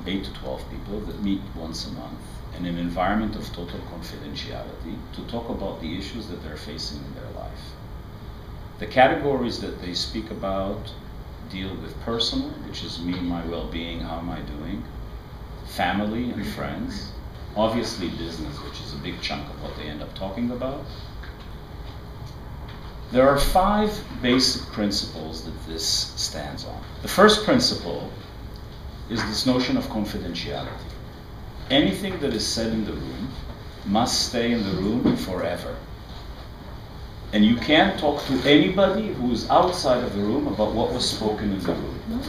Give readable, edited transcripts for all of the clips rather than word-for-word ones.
8 to 12 people that meet once a month in an environment of total confidentiality to talk about the issues that they're facing in their life. The categories that they speak about deal with personal, which is me, my well-being, how am I doing, family and friends, obviously business, which is a big chunk of what they end up talking about. There are 5 basic principles that this stands on. The first principle is this notion of confidentiality. Anything that is said in the room must stay in the room forever. And you can't talk to anybody who is outside of the room about what was spoken in the room.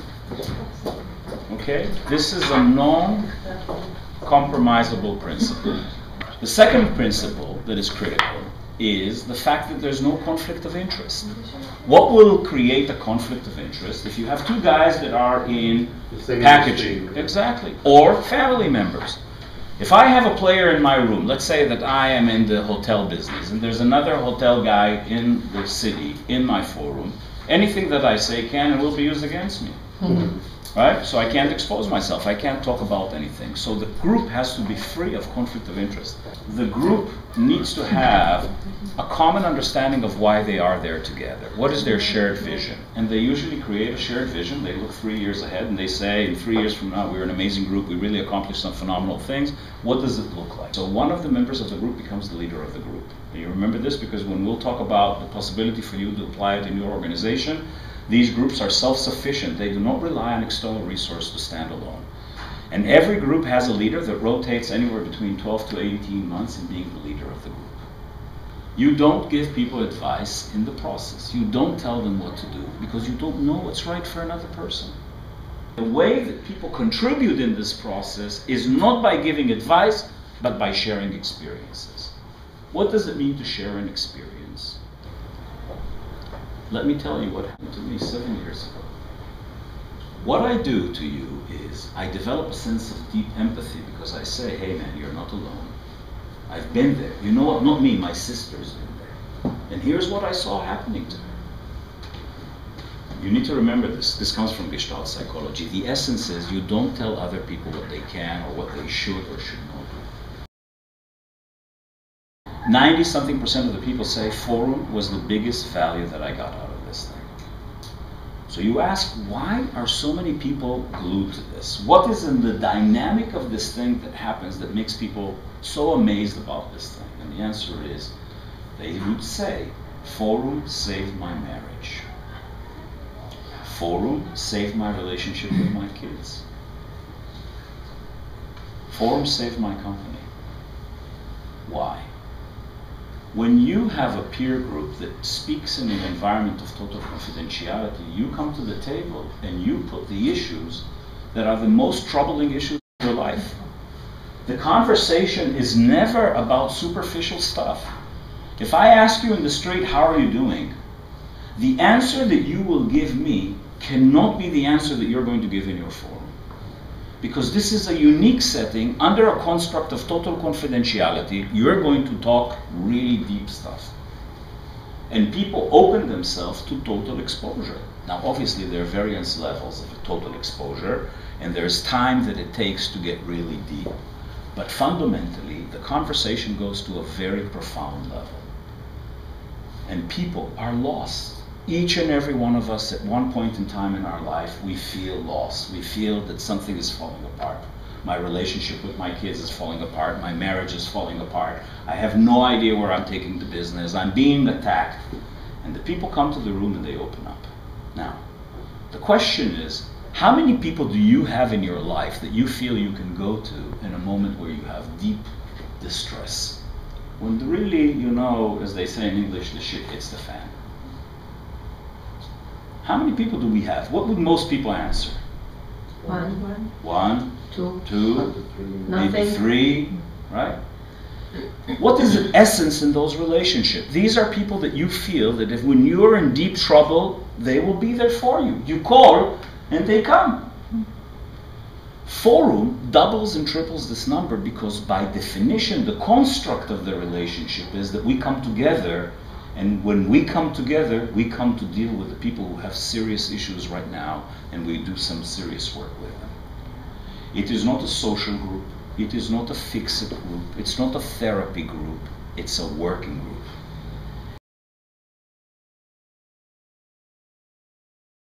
Okay? This is a non-compromisable principle. The second principle that is critical is the fact that there's no conflict of interest. What will create a conflict of interest if you have 2 guys that are in packaging? Exactly. Or family members. If I have a player in my room, let's say that I am in the hotel business and there's another hotel guy in the city in my forum, anything that I say can and will be used against me. Right? So I can't expose myself. I can't talk about anything. So the group has to be free of conflict of interest. The group needs to have a common understanding of why they are there together. What is their shared vision? And they usually create a shared vision. They look 3 years ahead and they say, in 3 years from now, we're an amazing group. We really accomplished some phenomenal things. What does it look like? So one of the members of the group becomes the leader of the group. And you remember this because when we'll talk about the possibility for you to apply it in your organization, these groups are self-sufficient. They do not rely on external resource to stand alone. And every group has a leader that rotates anywhere between 12 to 18 months in being the leader of the group. You don't give people advice in the process. You don't tell them what to do because you don't know what's right for another person. The way that people contribute in this process is not by giving advice, but by sharing experiences. What does it mean to share an experience? Let me tell you what happened to me 7 years ago. What I do to you is I develop a sense of deep empathy because I say, hey man, you're not alone. I've been there. You know what? Not me, my sister's been there. And here's what I saw happening to her. You need to remember this. This comes from Gestalt psychology. The essence is you don't tell other people what they can or what they should or should not do. 90-something% of the people say forum was the biggest value that I got out of this thing. So you ask, why are so many people glued to this? What is in the dynamic of this thing that happens that makes people so amazed about this thing? And the answer is, they would say, forum saved my marriage. Forum saved my relationship with my kids. Forum saved my company. Why? When you have a peer group that speaks in an environment of total confidentiality, you come to the table and you put the issues that are the most troubling issues in your life. The conversation is never about superficial stuff. If I ask you in the street, how are you doing? The answer that you will give me cannot be the answer that you're going to give in your forum. Because this is a unique setting under a construct of total confidentiality. You're going to talk really deep stuff. And people open themselves to total exposure. Now obviously there are various levels of total exposure and there's time that it takes to get really deep. But fundamentally the conversation goes to a very profound level. And people are lost. Each and every one of us at one point in time in our life, we feel lost. We feel that something is falling apart. My relationship with my kids is falling apart. My marriage is falling apart. I have no idea where I'm taking the business. I'm being attacked. And the people come to the room and they open up. Now, the question is, how many people do you have in your life that you feel you can go to in a moment where you have deep distress? When really, you know, as they say in English, the shit hits the fan. How many people do we have? What would most people answer? One, two, maybe 3, right? What is the essence in those relationships? These are people that you feel that if when you're in deep trouble, they will be there for you. You call and they come. Forum doubles and triples this number because by definition, the construct of the relationship is that we come together. And when we come together, we come to deal with the people who have serious issues right now, and we do some serious work with them. It is not a social group. It is not a fixed group. It's not a therapy group. It's a working group.